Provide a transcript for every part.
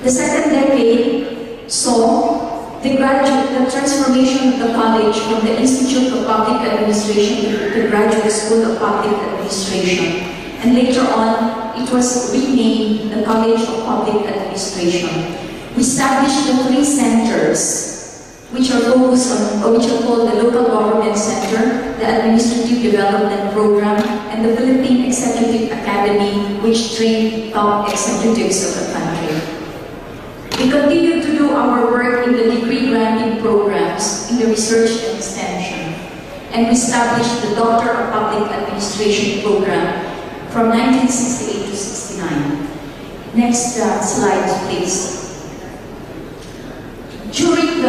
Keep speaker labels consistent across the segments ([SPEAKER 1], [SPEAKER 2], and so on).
[SPEAKER 1] The second decade saw the transformation of the college from the Institute of Public Administration to the Graduate School of Public Administration. And later on, it was renamed the College of Public Administration. We established the 3 centers, which are focused on, or which are called the Local Government Center, the Administrative Development Program, and the Philippine Executive Academy, which trained top executives of the country. We continue to do our work in the degree granting programs in the research and extension. And we established the Doctor of Public Administration program from 1968 to 69. Next slide, please. During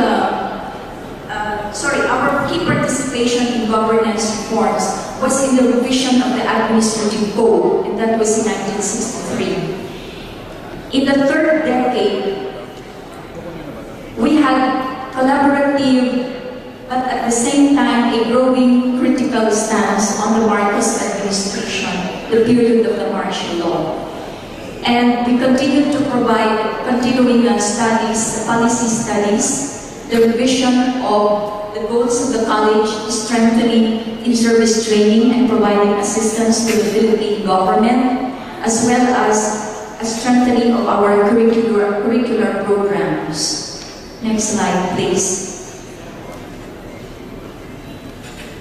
[SPEAKER 1] our key participation in governance reforms was in the revision of the administrative code, and that was in 1963. In the third decade, we had collaborative, but at the same time, a growing critical stance on the Marcos administration, the period of the martial law. And we continued to provide continuing studies, policy studies, the revision of the goals of the college, strengthening in-service training and providing assistance to the Philippine government, as well as a strengthening of our curricular programs. Next slide, please.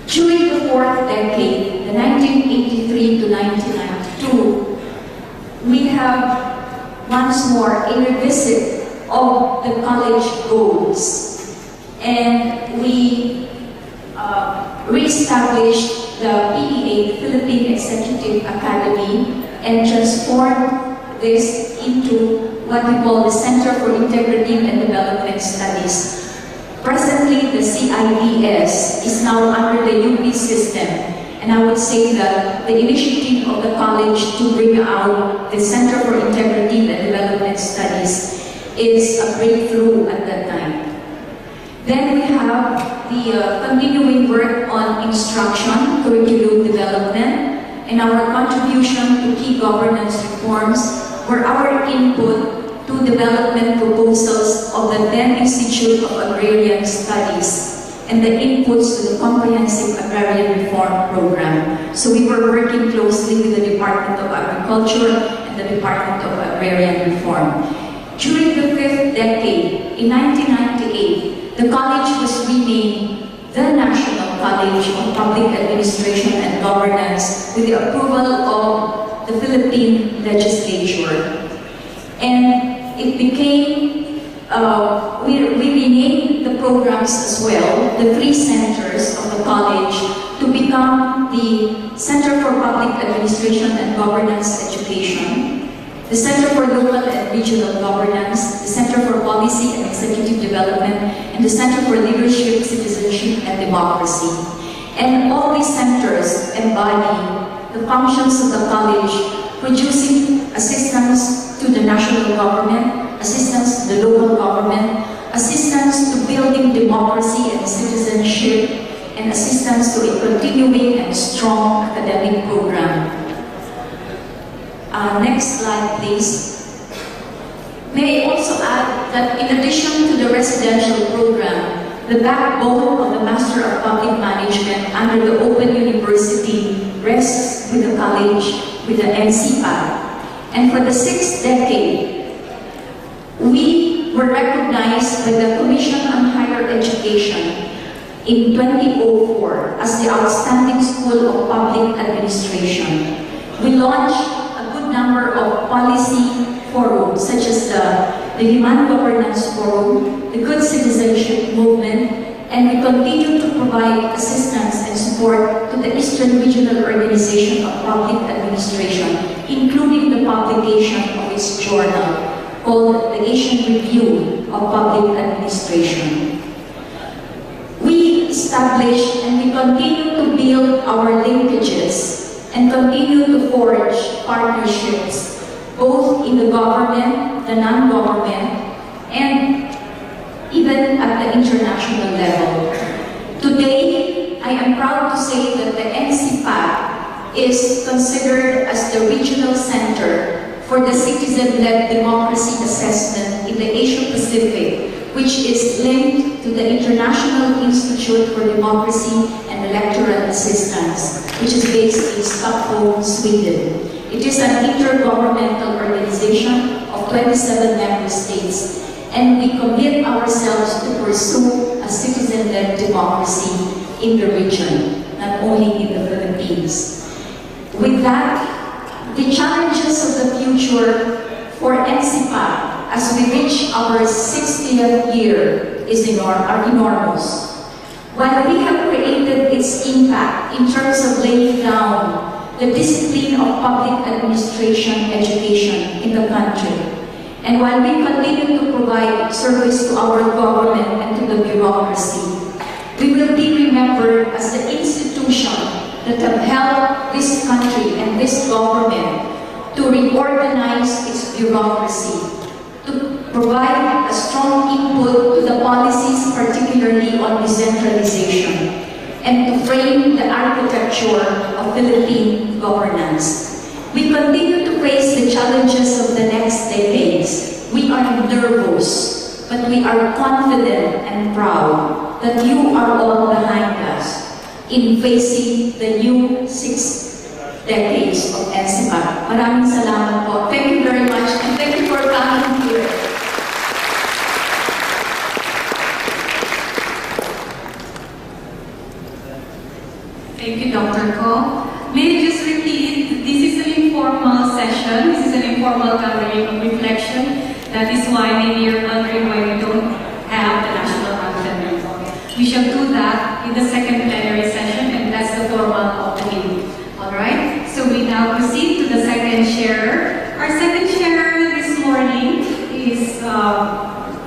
[SPEAKER 1] During the fourth decade, the 1983 to 1992, we have once more a revisit of the college goals. And we re-established the PEA, Philippine Executive Academy, and transformed this into what we call the Center for Integrative and Development Studies. Presently, the CIDS is now under the UP system, and I would say that the initiative of the college to bring out the Center for Integrative and Development Studies is a breakthrough at that time. Then we have the continuing work on instruction, curriculum development, and our contribution to key governance reforms were our input to development proposals of the then Institute of Agrarian Studies and the inputs to the Comprehensive Agrarian Reform Program. So we were working closely with the Department of Agriculture and the Department of Agrarian Reform. During the fifth decade, in 1998, the college was renamed the National College of Public Administration and Governance with the approval of the Philippine legislature. And it became, we renamed the programs as well, the 3 centers of the college, to become the Center for Public Administration and Governance Education, the Center for Local and Regional Governance, the Center for Policy and Executive Development, and the Center for Leadership, Citizenship, and Democracy. And all these centers embody the functions of the college, producing assistance to the national government, assistance to the local government, assistance to building democracy and citizenship, and assistance to a continuing and strong academic program. Next slide, please. May I also add that in addition to the residential program, the backbone of the Master of Public Management under the Open University rests with the college, with the NCPAD. And for the 6th decade, we were recognized by the Commission on Higher Education in 2004 as the Outstanding School of Public Administration. We launched a good number of policy forums, such as the Human Governance Forum, the Good Citizenship Movement, and we continue to provide assistance and support to the Eastern Regional Organization of Public Administration, including the publication of its journal called the Asian Review of Public Administration. We established and we continue to build our linkages and continue to forge partnerships both in the government, the non-government, and even at the international level. Today, I am proud to say that the NCPAD is considered as the regional center for the citizen-led democracy assessment the Asia Pacific, which is linked to the International Institute for Democracy and Electoral Assistance, which is based in Stockholm, Sweden. It is an intergovernmental organization of 27 member states, and we commit ourselves to pursue a citizen-led democracy in the region, not only in the Philippines. With that, the challenges of the future for NCPA as we reach our 60th year are enormous. While we have created its impact in terms of laying down the discipline of public administration education in the country, and while we continue to provide service to our government and to the bureaucracy, we will be remembered as the institution that have helped this country and this government to reorganize its bureaucracy, to provide a strong input to the policies, particularly on decentralization, and to frame the architecture of Philippine governance. We continue to face the challenges of the next decades. We are nervous, but we are confident and proud that you are all behind us in facing the new 6 decades of NCPA. Maraming salamat po. Thank you very much, and thank you for coming here.
[SPEAKER 2] Thank you, Dr. Ko. May I just repeat, this is an informal session. This is an informal gathering of reflection. That is why maybe you're wondering why we don't have the national anthem. We shall do that in the second plenary session, and that's the formal opening. Alright? So we now proceed to the second sharer. Our second sharer this morning is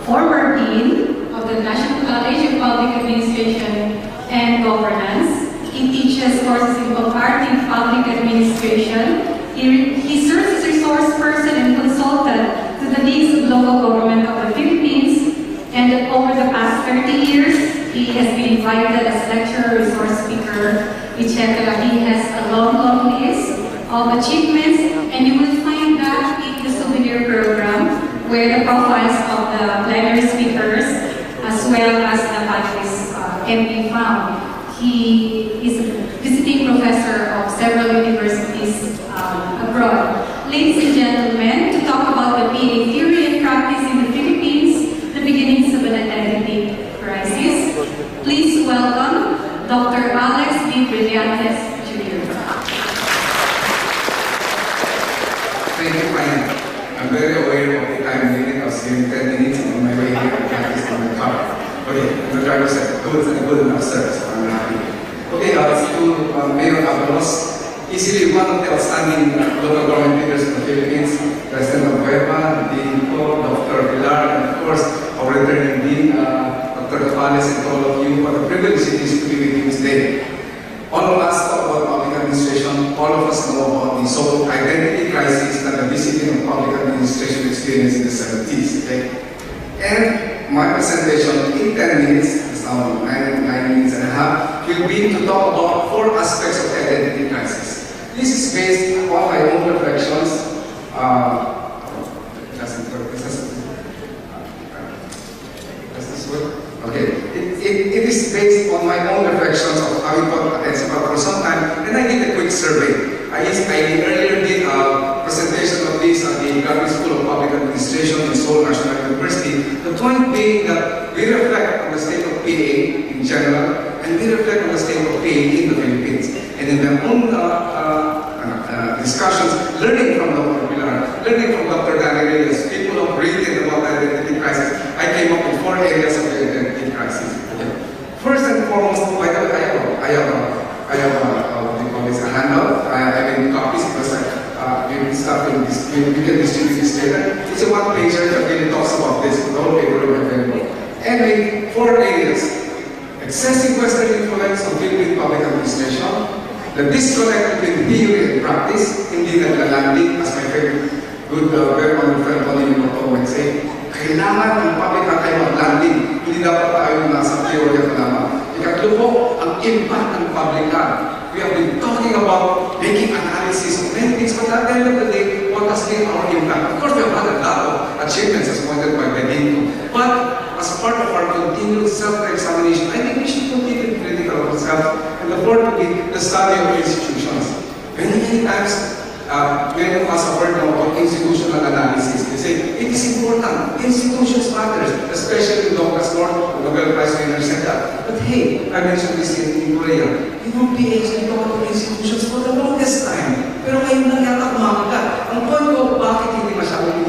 [SPEAKER 2] former Dean of the National College of Public Administration and Governance. He teaches courses in comparative public administration. He serves as resource person and consultant to the needs of local government of the Philippines. And over the past 30 years, he has been invited as lecturer, resource speaker, etc. He has a long list of achievements, and you will find that in the souvenir program, where the profiles of the plenary speakers as well as the panelists can be found. He is a visiting professor of several universities abroad. Ladies and gentlemen, to talk about the PA theory and practice in the Philippines, the beginnings of an identity crisis, please welcome Dr. Alex B. Brillantes, Jr.
[SPEAKER 3] Thank you, Ryan. I'm very aware of the time limit. I was given 10 minutes on my way here to practice on the car. Okay, the driver said, good enough service, so I'm happy. Okay, to Mayor Avalos, easily one of the outstanding local government leaders in the Philippines, President Abueva, Dean Ko, Dr. Pilar, and of course, our returning Dean, Dr. Capales, and all of you. What a privilege it is to be with you today. All of us talk about public administration. All of us know about the so-called identity crisis that the discipline of public administration experienced in the 70s. Okay? And my presentation in 10 minutes, it's now 9 minutes and a half, will be to talk about 4 aspects of the identity crisis. This is based on my own reflections. Does this work? Okay. It is based on my own reflections of having taught at NCPA for some time, and I did a quick survey. I earlier did a presentation of this at the Graduate School of Public Administration in Seoul National University. The point being that we reflect on the state of PA in general, and we reflect on the state of PA in the Philippines. And in their own discussions, learning from Dr. Pilar, learning from Dr. Daniel, people have written about identity crisis, I came up with 4 areas of the identity crisis. First and foremost, by the way, I have a handout. I have copies because we can distribute this later. It's a one-pager that really talks about this. The whole paper will be available. And 4 areas: excessive Western influence on Philippine public administration, the disconnect between theory and practice, hindi naglalanding, as my favorite good, very honored friend Tony Moto would say, kailangan ng public na tayo mag-landing, hindi dapat tayo nasa theory at lamang. Ikatlo po, ang impact ng public land. We have been talking about making analysis of many things, but at the end of the day, what has been our impact? Of course, we have had a lot of achievements as pointed by Dean self-examination. I think we should continue to be critical of ourselves. And the fourth would be the study of institutions. Many times, many of us have heard about institutional analysis. They say, it is important. Institutions matters, especially Douglas North, the Nobel Prize winner, said that. But hey, I mentioned this in Korea. Yung PhD about institutions for the longest time. Pero ngayon lang yata kumakagat. Ang point ko, bakit hindi masyadong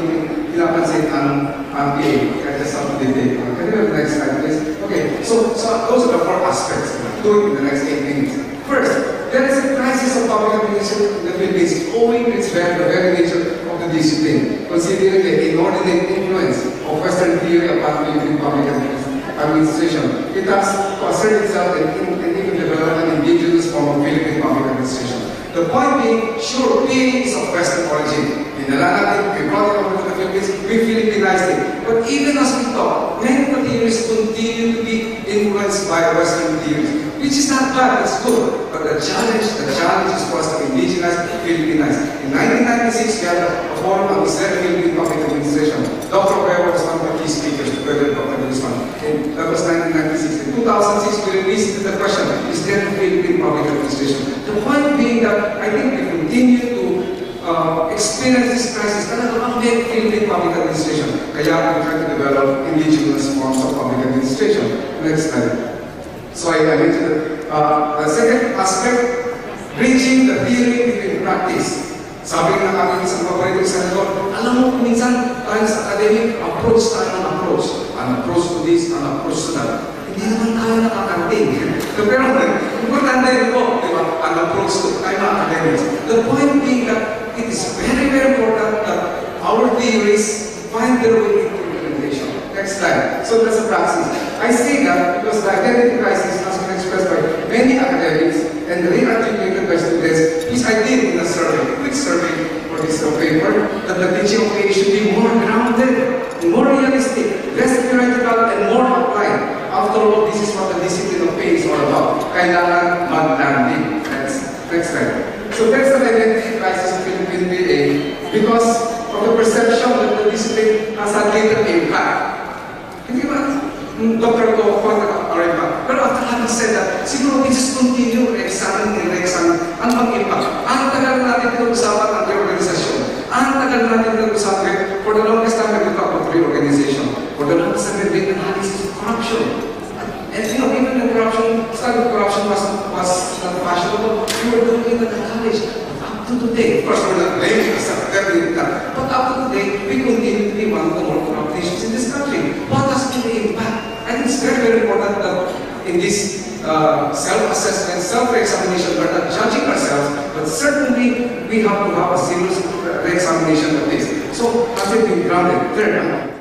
[SPEAKER 3] pinapansin ang PA? I just have to detail. Can you have the next slide, please? Okay, so those are the four aspects. Do it in the next 8 minutes. First, there is a crisis of public administration in the Philippines owing to the very nature of the discipline, considering the inordinate influence of Western theory upon Philippine public administration. It has to assert itself and even develop an indigenous form of Philippine public administration. The point being, sure, PA is of Western origin. Dinala natin, we brought it over to the Philippines, we Philippinized it. But even as we talk, many of the theories continue to be influenced by Western theories, which is not bad, it's good. But the challenge is for us to indigenize, Philippinize. In 1996, we had a forum on Islamic Philippine public administration. Dr. Weber was one of the key speakers to further talk about this one. And that was 1996. In 2006, we revisited the question, is there a Philippine public administration? The point being that I think we continue to experience this crisis talaga ang Philippine public administration. Kaya we try to develop indigenous forms of public administration. Next slide. So I mentioned the second aspect, bridging the theory between practice. Sabi ng aking isang paboritong senador, alam mo, minsan tayo sa academic, approach tayo ng approach. An approach to this, an approach to that. Hindi naman tayo nakakarating. Pero importante rin po, di ba? An approach to tayo mga academics. The point being that it is very, very important that our theories find their way into implementation. Next slide. So that's a praxis. I say that because the identity crisis has been expressed by many academics and re-articulated by students, which I did in a survey, a quick survey for this paper, that the teaching of PA should be more grounded, more realistic, less theoretical, and more applied. After all, this is what the discipline of PA is all about. Kailangan mag-landing. Next slide. So there's an identity crisis in Philippine PA because of the perception that the discipline has a greater impact. Hindi ba? Dr. Ko, pa. Pero after having said that, siguro we just continue examine and re-examine ang mag-impact. Ang tagal natin pinag-usapan ang reorganisasyon. Ang tagal natin pinag-usapan, for the longest time, we talk about reorganization. For the longest time, we make analysis of corruption. And you know, even the corruption, study of corruption was not fashionable. We were doing it at the college. Up to today, of course, we're not blaming ourselves, definitely not. But up to today, we continue to be one of the more corrupt nations in this country. What has been the impact? I think it's very, very important that in this self-assessment, self-examination, we're not judging ourselves, but certainly we have to have a serious re-examination of this. So, has it been grounded? Third,